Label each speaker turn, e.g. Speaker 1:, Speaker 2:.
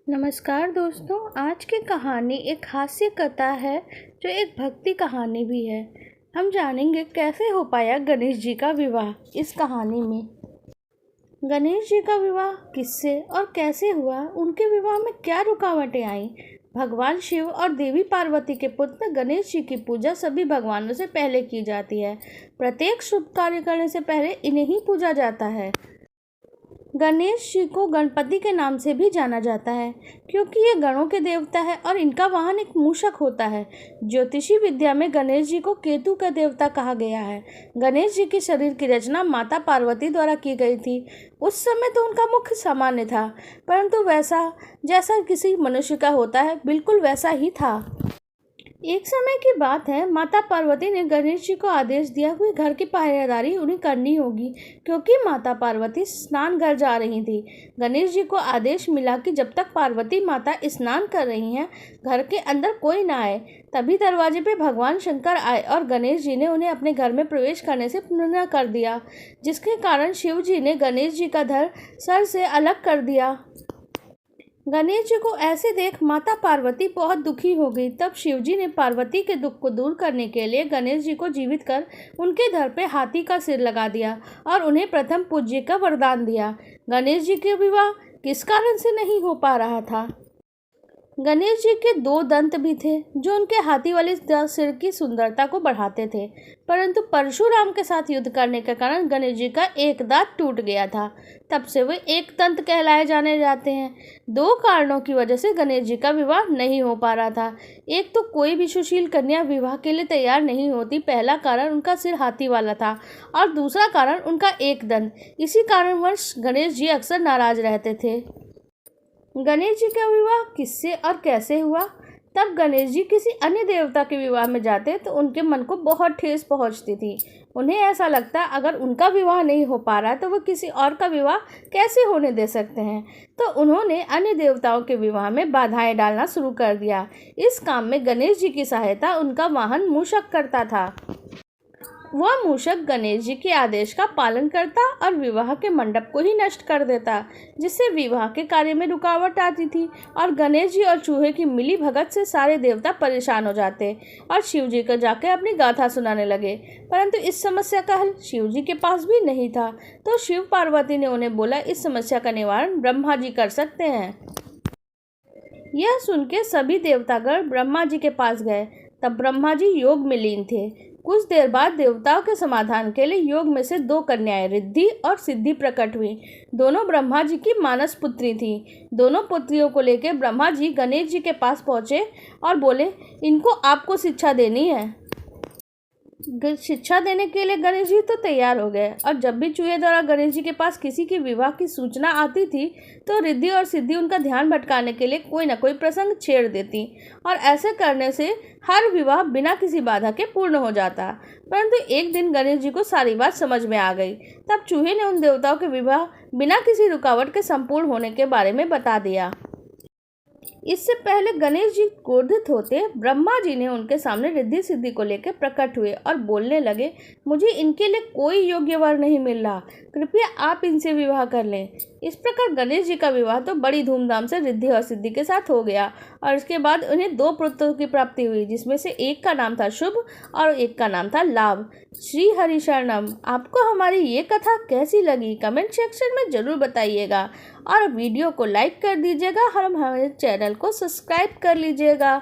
Speaker 1: नमस्कार दोस्तों, आज की कहानी एक हास्य कथा है जो एक भक्ति कहानी भी है। हम जानेंगे कैसे हो पाया गणेश जी का विवाह इस कहानी में। गणेश जी का विवाह किससे और कैसे हुआ, उनके विवाह में क्या रुकावटें आईं। भगवान शिव और देवी पार्वती के पुत्र गणेश जी की पूजा सभी भगवानों से पहले की जाती है। प्रत्येक शुभ कार्य करने से पहले इन्हें ही पूजा जाता है। गणेश जी को गणपति के नाम से भी जाना जाता है क्योंकि ये गणों के देवता है और इनका वाहन एक मूषक होता है। ज्योतिषी विद्या में गणेश जी को केतु का देवता कहा गया है। गणेश जी के शरीर की रचना माता पार्वती द्वारा की गई थी। उस समय तो उनका मुख सामान्य था, परंतु वैसा जैसा किसी मनुष्य का होता है बिल्कुल वैसा ही था। एक समय की बात है, माता पार्वती ने गणेश जी को आदेश दिया हुई घर की पहरेदारी उन्हें करनी होगी क्योंकि माता पार्वती स्नान घर जा रही थी। गणेश जी को आदेश मिला कि जब तक पार्वती माता स्नान कर रही हैं घर के अंदर कोई ना आए। तभी दरवाजे पे भगवान शंकर आए और गणेश जी ने उन्हें अपने घर में प्रवेश करने से मना कर दिया, जिसके कारण शिव जी ने गणेश जी का धड़ सर से अलग कर दिया। गणेश जी को ऐसे देख माता पार्वती बहुत दुखी हो गई। तब शिवजी ने पार्वती के दुख को दूर करने के लिए गणेश जी को जीवित कर उनके धड़ पे हाथी का सिर लगा दिया और उन्हें प्रथम पूज्य का वरदान दिया। गणेश जी के विवाह किस कारण से नहीं हो पा रहा था? गणेश जी के दो दंत भी थे जो उनके हाथी वाले सिर की सुंदरता को बढ़ाते थे, परंतु परशुराम के साथ युद्ध करने के कारण गणेश जी का एक दांत टूट गया था। तब से वे एक दंत कहलाए जाने जाते हैं। दो कारणों की वजह से गणेश जी का विवाह नहीं हो पा रहा था। एक तो कोई भी सुशील कन्या विवाह के लिए तैयार नहीं होती। पहला कारण उनका सिर हाथी वाला था और दूसरा कारण उनका एक दंत। इसी कारणवश गणेश जी अक्सर नाराज रहते थे। गणेश जी का विवाह किससे और कैसे हुआ? तब गणेश जी किसी अन्य देवता के विवाह में जाते तो उनके मन को बहुत ठेस पहुंचती थी। उन्हें ऐसा लगता अगर उनका विवाह नहीं हो पा रहा तो वो किसी और का विवाह कैसे होने दे सकते हैं। तो उन्होंने अन्य देवताओं के विवाह में बाधाएं डालना शुरू कर दिया। इस काम में गणेश जी की सहायता उनका वाहन मूषक करता था। वह मूषक गणेश जी के आदेश का पालन करता और विवाह के मंडप को ही नष्ट कर देता, जिससे विवाह के कार्य में रुकावट आती थी और गणेश जी और चूहे की मिली भगत से सारे देवता परेशान हो जाते और शिव जी को जाकर अपनी गाथा सुनाने लगे। परंतु इस समस्या का हल शिव जी के पास भी नहीं था, तो शिव पार्वती ने उन्हें बोला इस समस्या का निवारण ब्रह्मा जी कर सकते हैं। यह सुन के सभी देवतागण ब्रह्मा जी के पास गए। तब ब्रह्मा जी योग में लीन थे। कुछ देर बाद देवताओं के समाधान के लिए योग में से दो कन्याएं रिद्धि और सिद्धि प्रकट हुई। दोनों ब्रह्मा जी की मानस पुत्री थी। दोनों पुत्रियों को लेकर ब्रह्मा जी गणेश जी के पास पहुंचे और बोले इनको आपको शिक्षा देनी है। शिक्षा देने के लिए गणेश जी तो तैयार हो गए और जब भी चूहे द्वारा गणेश जी के पास किसी के विवाह की सूचना आती थी तो रिद्धि और सिद्धि उनका ध्यान भटकाने के लिए कोई ना कोई प्रसंग छेड़ देती और ऐसे करने से हर विवाह बिना किसी बाधा के पूर्ण हो जाता। परंतु एक दिन गणेश जी को सारी बात समझ में आ गई। तब चूहे ने उन देवताओं के विवाह बिना किसी रुकावट के संपूर्ण होने के बारे में बता दिया। इससे पहले गणेश जी क्रोधित होते ब्रह्मा जी ने उनके सामने रिद्धि सिद्धि को लेकर प्रकट हुए और बोलने लगे मुझे इनके लिए कोई योग्य वर नहीं मिल रहा, कृपया आप इनसे विवाह कर लें। इस प्रकार गणेश जी का विवाह तो बड़ी धूमधाम से रिद्धि और सिद्धि के साथ हो गया और इसके बाद उन्हें दो पुत्रों की प्राप्ति हुई, जिसमें से एक का नाम था शुभ और एक का नाम था लाभ। श्री हरि शरणम। आपको हमारी ये कथा कैसी लगी कमेंट सेक्शन में ज़रूर बताइएगा और वीडियो को लाइक कर दीजिएगा और हमारे चैनल को सब्सक्राइब कर लीजिएगा।